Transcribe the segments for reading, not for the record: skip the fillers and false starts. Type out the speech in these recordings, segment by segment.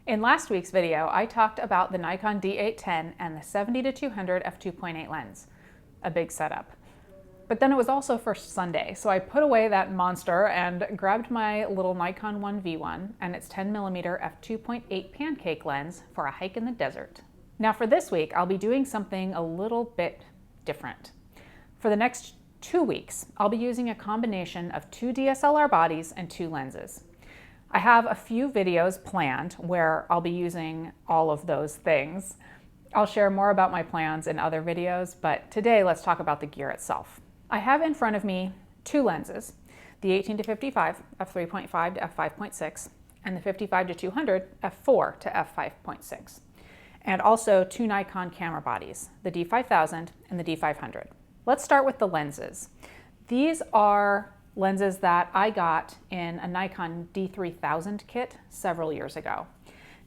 In last week's video, I talked about the Nikon D810 and the 70-200 f2.8 lens, a big setup. But then it was also First Sunday, so I put away that monster and grabbed my little Nikon 1V1 and its 10mm f2.8 pancake lens for a hike in the desert. Now for this week, I'll be doing something a little bit different. For the next 2 weeks, I'll be using a combination of 2 DSLR bodies and 2 lenses. I have a few videos planned where I'll be using all of those things. I'll share more about my plans in other videos, but today let's talk about the gear itself. I have in front of me 2 lenses, the 18-55 f3.5 to f5.6 and the 55-200 f4 to f5.6, and also 2 Nikon camera bodies, the D5000 and the D500. Let's start with the lenses. These are lenses that I got in a Nikon D3000 kit several years ago.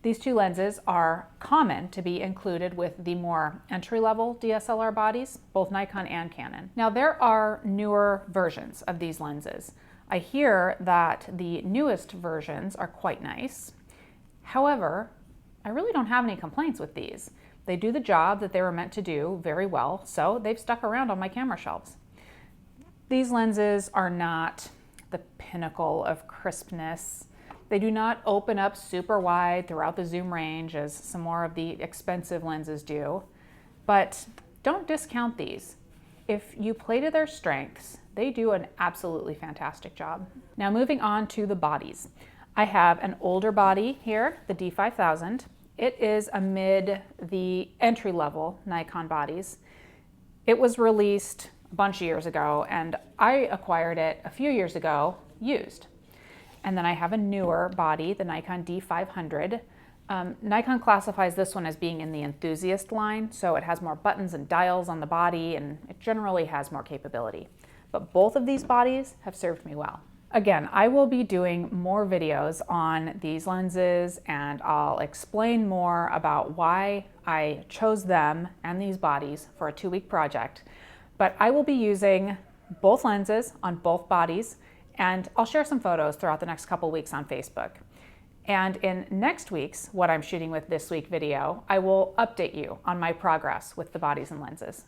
These 2 lenses are common to be included with the more entry-level DSLR bodies, both Nikon and Canon. Now there are newer versions of these lenses. I hear that the newest versions are quite nice. However, I really don't have any complaints with these. They do the job that they were meant to do very well, so they've stuck around on my camera shelves. These lenses are not the pinnacle of crispness. They do not open up super wide throughout the zoom range as some more of the expensive lenses do, but don't discount these. If you play to their strengths, they do an absolutely fantastic job. Now moving on to the bodies. I have an older body here, the D5000. It is amid the entry-level Nikon bodies. It was released a bunch of years ago, and I acquired it a few years ago used. And then I have a newer body, the Nikon D500. Nikon classifies this one as being in the enthusiast line, so it has more buttons and dials on the body, and it generally has more capability. But both of these bodies have served me well. Again, I will be doing more videos on these lenses, and I'll explain more about why I chose them and these bodies for a 2-week project. But I will be using both lenses on both bodies, and I'll share some photos throughout the next couple weeks on Facebook. And in next week's What I'm Shooting With This Week video, I will update you on my progress with the bodies and lenses.